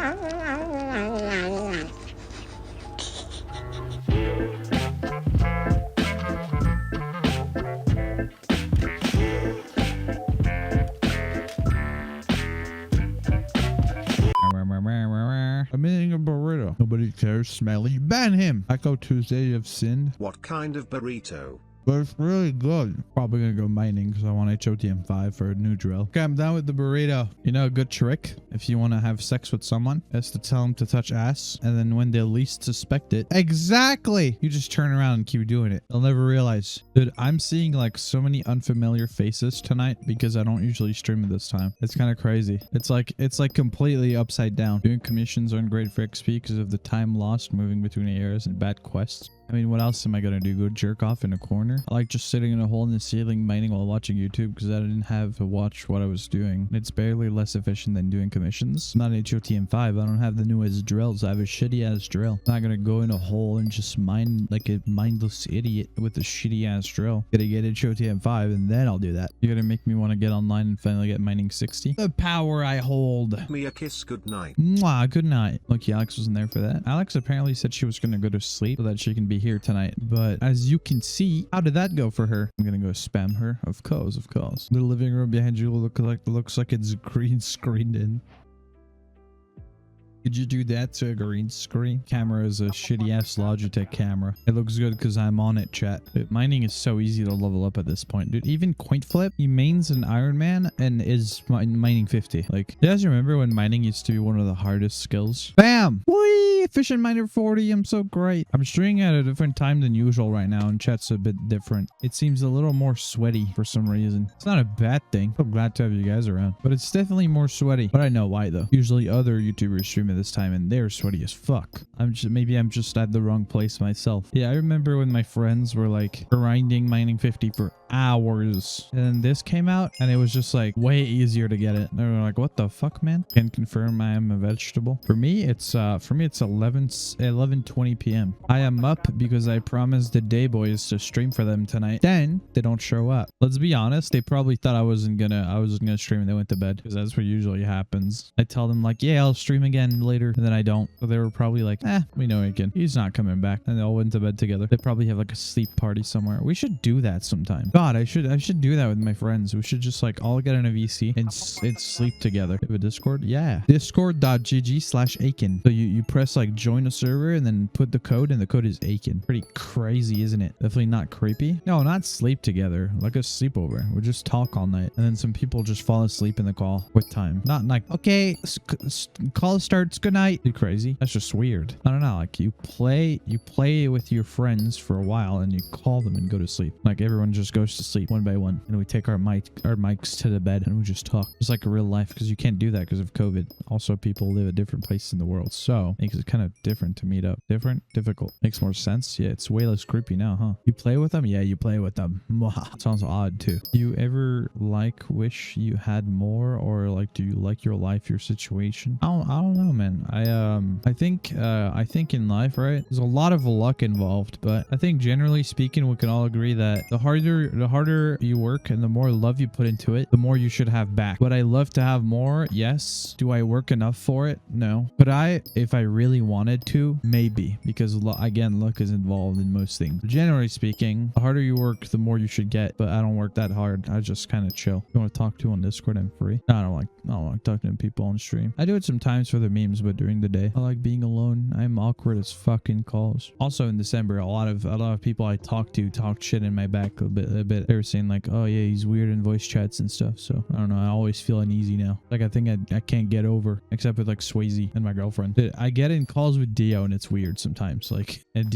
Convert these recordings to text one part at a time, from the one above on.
I'm eating a burrito. Nobody cares. Smelly. Ban him. Taco Tuesday have sinned. What kind of burrito? But it's really good. Probably gonna go mining because I want HOTM 5 for a new drill. Okay, I'm done with the burrito. You know a good trick if you want to have sex with someone is to tell them to touch ass, and then when they least suspect it, exactly, you just turn around and keep doing it. They'll never realize. Dude, I'm seeing like so many unfamiliar faces tonight because I don't usually stream at this time. It's kind of crazy. It's like completely upside down. Doing commissions aren't great for XP because of the time lost moving between areas and bad quests. I mean, what else am I gonna do? Go jerk off in a corner? I like just sitting in a hole in the ceiling mining while watching YouTube because I didn't have to watch what I was doing. It's barely less efficient than doing commissions. I'm not HOTM 5. I don't have the newest drills. I have a shitty ass drill. I'm not gonna go in a hole and just mine like a mindless idiot with a shitty ass drill. Gotta get HOTM 5 and then I'll do that. You're gonna make me want to get online and finally get mining 60. The power I hold. Me a kiss good night. Mwah, good night. Lucky Alex wasn't there for that. Alex apparently said she was gonna go to sleep so that she can be here tonight, but as you can see, how did that go for her? I'm gonna go spam her. Of course. The living room behind you looks like it's green screened in. Could you do that to a green screen? Camera is a shitty ass Logitech camera. It looks good because I'm on it, chat. Dude, mining is so easy to level up at this point. Dude, even Coinflip, he mains an Iron Man and is mining 50. Like, you guys remember when mining used to be one of the hardest skills? Bam! Whee! Efficient miner 40. I'm so great. I'm streaming at a different time than usual right now, and chat's a bit different. It seems a little more sweaty for some reason. It's not a bad thing. I'm glad to have you guys around, but it's definitely more sweaty. But I know why though. Usually other YouTubers stream at this time and they're sweaty as fuck. Maybe I'm just at the wrong place myself. Yeah, I remember when my friends were like grinding mining 50 for hours, and then this came out and it was just like way easier to get it. They were like, what the fuck, man? Can confirm I am a vegetable. For me it's 11:20 p.m. I am up because I promised the day boys to stream for them tonight. Then they don't show up. Let's be honest, they probably thought I wasn't gonna stream and they went to bed, because that's what usually happens. I tell them like, yeah, I'll stream again later, and then I don't. So they were probably like, we know again, he's not coming back, and they all went to bed together. They probably have like a sleep party somewhere. We should do that sometime. God, I should do that with my friends. We should just like all get in a VC and sleep together. You have a Discord? Yeah. Discord.gg/Akin. So you press like join a server and then put the code, and the code is Akin. Pretty crazy, isn't it? Definitely not creepy. No, not sleep together. Like a sleepover. We just talk all night, and then some people just fall asleep in the call with time. Not like, okay, call starts, good night. Dude, crazy. That's just weird. I don't know. Like you play with your friends for a while and you call them and go to sleep. Like everyone just goes to sleep one by one, and we take our mics to the bed and we just talk. It's like real life, because you can't do that because of COVID. Also, people live at different places in the world, so makes it kind of different to meet up. Difficult. Makes more sense. Yeah, it's way less creepy now, huh? You play with them? Yeah, you play with them. Sounds odd too. You ever like wish you had more, or like do you like your life, your situation? I don't know, man. I think in life, right, there's a lot of luck involved, but I think generally speaking we can all agree that the harder you work and the more love you put into it, the more you should have back. Would I love to have more? Yes. Do I work enough for it? No. But if I really wanted to, maybe, because again, luck is involved in most things. Generally speaking, the harder you work, the more you should get, but I don't work that hard. I just kind of chill. If you want to talk to on Discord, I'm free. No, I don't like talking to people on stream. I do it sometimes for the memes, but during the day I like being alone. I'm awkward as fucking calls. Also in December, a lot of people I talked shit in my back a bit. They were saying like, oh yeah, he's weird in voice chats and stuff. So I don't know, I always feel uneasy now. Like I think I can't get over, except with like Swayze and my girlfriend. Dude, I get in calls with Dio and it's weird sometimes. Like, and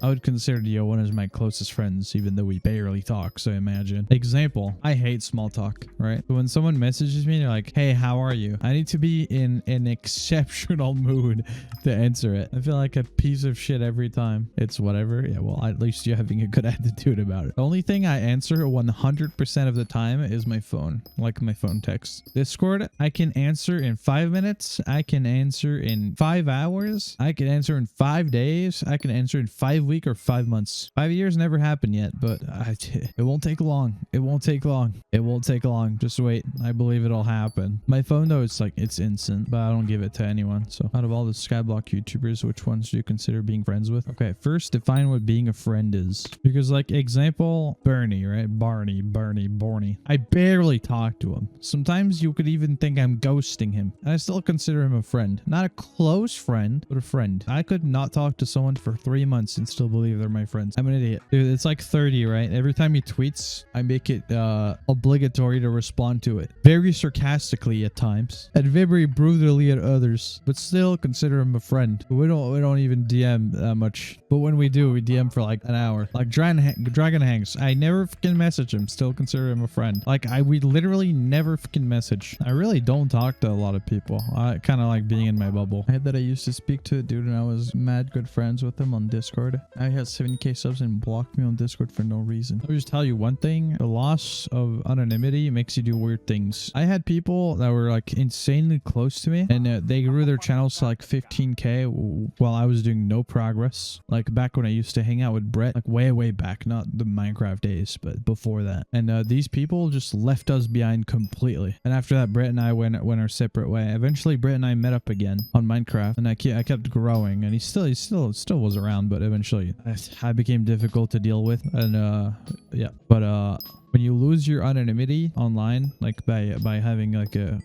I would consider Dio one of my closest friends, even though we barely talk. So imagine. Example, I hate small talk, right? But when someone messages me, they're like, hey, how are you? I need to be in an exceptional mood to answer it. I feel like a piece of shit every time. It's whatever. Yeah, well, at least you're having a good attitude about it. The only thing I answer 100% of the time is my phone, like my phone text. Discord, I can answer in 5 minutes. I can answer in 5 hours. I can answer in 5 days. I can answer in 5 weeks or 5 months. 5 years never happened yet, but it won't take long. It won't take long. It won't take long. Just wait. I believe it'll happen. My phone though, it's instant, but I don't give it to anyone. anyone. So out of all the Skyblock YouTubers, which ones do you consider being friends with? Okay, first define what being a friend is. Because like example, Bernie, right? Barney. I barely talk to him. Sometimes you could even think I'm ghosting him. And I still consider him a friend. Not a close friend, but a friend. I could not talk to someone for 3 months and still believe they're my friends. I'm an idiot. Dude, it's like 30, right? Every time he tweets, I make it obligatory to respond to it. Very sarcastically at times. And very brutally at others. But still consider him a friend. We don't even DM that much. But when we do, we DM for like an hour. Like Dragon Hanks. I never fucking message him. Still consider him a friend. Like we literally never fucking message. I really don't talk to a lot of people. I kind of like being in my bubble. I had that I used to speak to a dude and I was mad good friends with him on Discord. Now he has 70k subs and blocked me on Discord for no reason. I'll just tell you one thing. The loss of anonymity makes you do weird things. I had people that were like insanely close to me and they grew their channels to like 15k while I was doing no progress. Like back when I used to hang out with Brett, like way back, not the Minecraft days, but before that. And these people just left us behind completely. And after that, Brett and I went our separate way. Eventually, Brett and I met up again on Minecraft, and I kept growing. And he still was around, but eventually I became difficult to deal with. And yeah, but when you lose your anonymity online, like by having like a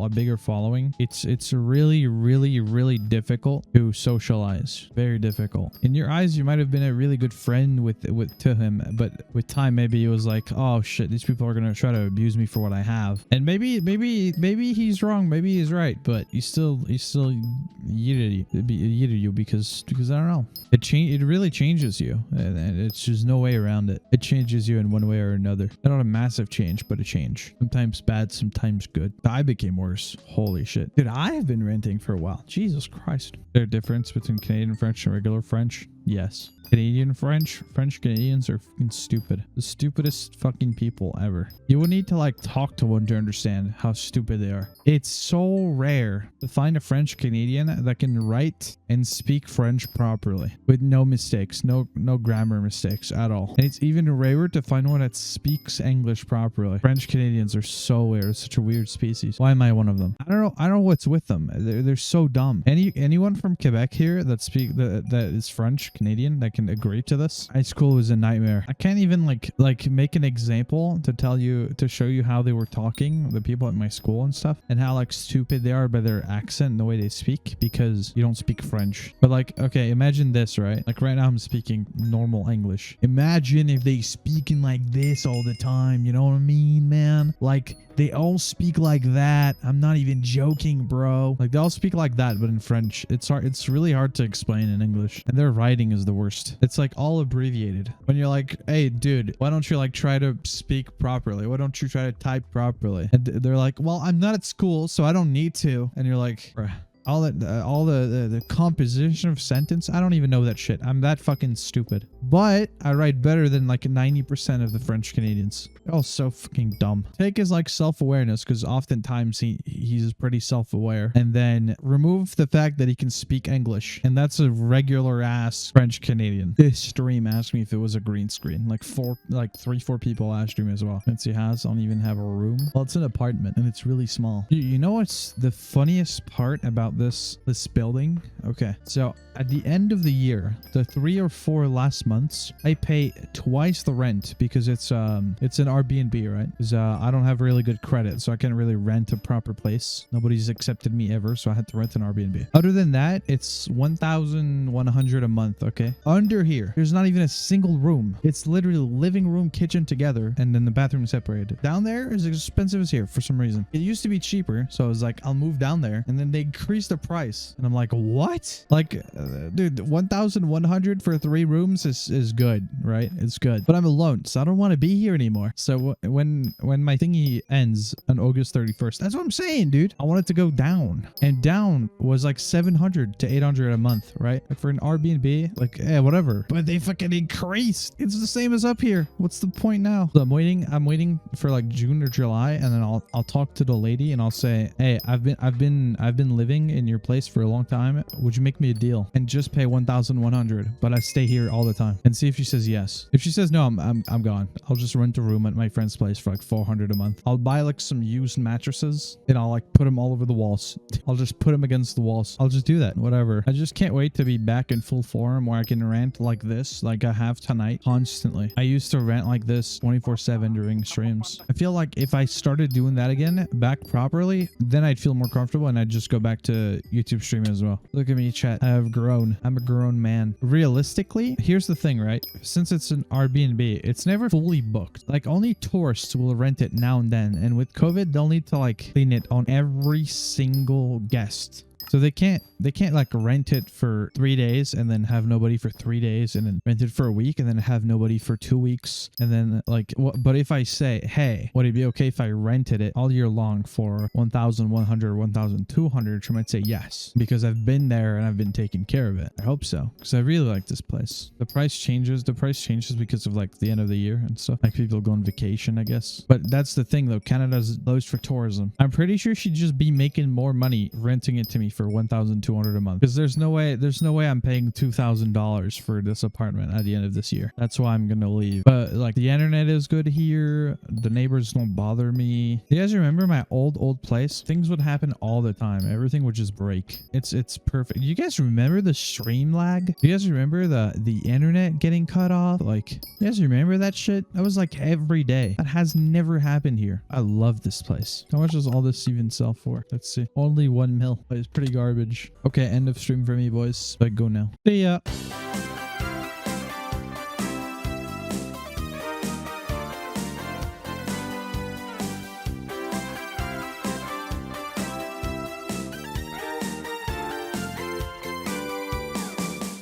bigger following, it's really difficult to socialize. Very difficult. In your eyes, you might have been a really good friend to him, but with time, maybe it was like, oh shit, these people are gonna try to abuse me for what I have. And maybe he's wrong, maybe he's right, but he still yeeted you because I don't know. It really changes you, and it's just no way around it. It changes you in one way or another. Not a massive change, but a change. Sometimes bad, sometimes good. I became worse. Holy shit. Dude, I have been ranting for a while. Jesus Christ. Is there a difference between Canadian French and regular French? Yes. Canadian French Canadians are fucking stupid. The stupidest fucking people ever. You would need to like talk to one to understand how stupid they are. It's so rare to find a French Canadian that can write and speak French properly with no mistakes, no grammar mistakes at all. And it's even rarer to find one that speaks English properly. French Canadians are so weird. It's such a weird species. Why am I one of them? I don't know what's with them. They're so dumb. Anyone from Quebec here that is French Canadian that can agree to this? High school was a nightmare. I can't even like make an example to show you how they were talking, the people at my school and stuff, and how like stupid they are by their accent and the way they speak, because you don't speak French. But like, okay, imagine this, right? Like right now I'm speaking normal English. Imagine if they speaking like this all the time, you know what I mean, man? Like they all speak like that. I'm not even joking, bro. Like they all speak like that, but in French. It's really hard to explain in English. And their writing is the worst. It's like all abbreviated. When you're like, hey, dude, why don't you like try to speak properly? Why don't you try to type properly? And they're like, well, I'm not at school, so I don't need to. And you're like, bruh. All the composition of sentence, I don't even know that shit. I'm that fucking stupid. But I write better than like 90% of the French Canadians. They're all so fucking dumb. Take his like self-awareness, because oftentimes he's pretty self-aware. And then remove the fact that he can speak English. And that's a regular ass French Canadian. This stream asked me if it was a green screen. Like 3-4 people asked me as well. Fancy house, I don't even have a room. Well, it's an apartment and it's really small. You know what's the funniest part about this building? Okay, so at the end of the year, the 3 or 4 last months, I pay twice the rent because it's an Airbnb, right? Because I don't have really good credit, so I can't really rent a proper place. Nobody's accepted me ever, so I had to rent an Airbnb. Other than that, it's 1,100 a month. Okay, under here, there's not even a single room. It's literally living room, kitchen together, and then the bathroom separated. Down there is as expensive as here for some reason. It used to be cheaper, so I was like, I'll move down there, and then they increased the price, and I'm like, what? Like, dude, 1,100 for 3 rooms is good, right? It's good, but I'm alone, so I don't want to be here anymore. So when my thingy ends on August 31st, that's what I'm saying, dude. I want it to go down, and down was like 700 to 800 a month, right? Like for an Airbnb, like, whatever. But they fucking increased. It's the same as up here. What's the point now? So I'm waiting for like June or July, and then I'll talk to the lady and I'll say, hey, I've been living in your place for a long time, would you make me a deal and just pay 1,100, but I stay here all the time, and see if she says yes. If she says no, I'm gone. I'll just rent a room at my friend's place for like 400 a month. I'll buy like some used mattresses and I'll like put them all over the walls. I'll just put them against the walls. I'll just do that. Whatever. I just can't wait to be back in full form where I can rant like this, like I have tonight, constantly. I used to rant like this 24/7 during streams. I feel like if I started doing that again back properly, then I'd feel more comfortable and I'd just go back to YouTube streaming as well. Look at me, chat. I have grown. I'm a grown man. Realistically, here's the thing, right? Since it's an Airbnb, it's never fully booked. Like only tourists will rent it now and then. And with COVID, they'll need to like clean it on every single guest. So they can't like rent it for 3 days and then have nobody for 3 days and then rent it for a week and then have nobody for 2 weeks. And then like, but if I say, hey, would it be okay if I rented it all year long for 1,100, 1,200? She might say yes, because I've been there and I've been taking care of it. I hope so, because I really like this place. The price changes. The price changes because of like the end of the year and stuff. Like people go on vacation, I guess. But that's the thing though. Canada's closed for tourism. I'm pretty sure she'd just be making more money renting it to me for 1,200 a month, because there's no way I'm paying $2,000 for this apartment at the end of this year. That's why I'm gonna leave. But like the internet is good here, the neighbors don't bother me. You guys remember my old place? Things would happen all the time. Everything would just break. It's perfect. You guys remember the stream lag? You guys remember the internet getting cut off? Like, you guys remember that shit? That was like every day. That has never happened here. I love this place. How much does all this even sell for? Let's see. Only 1 mil. It's pretty garbage. Okay, end of stream for me, boys. I go now. See ya.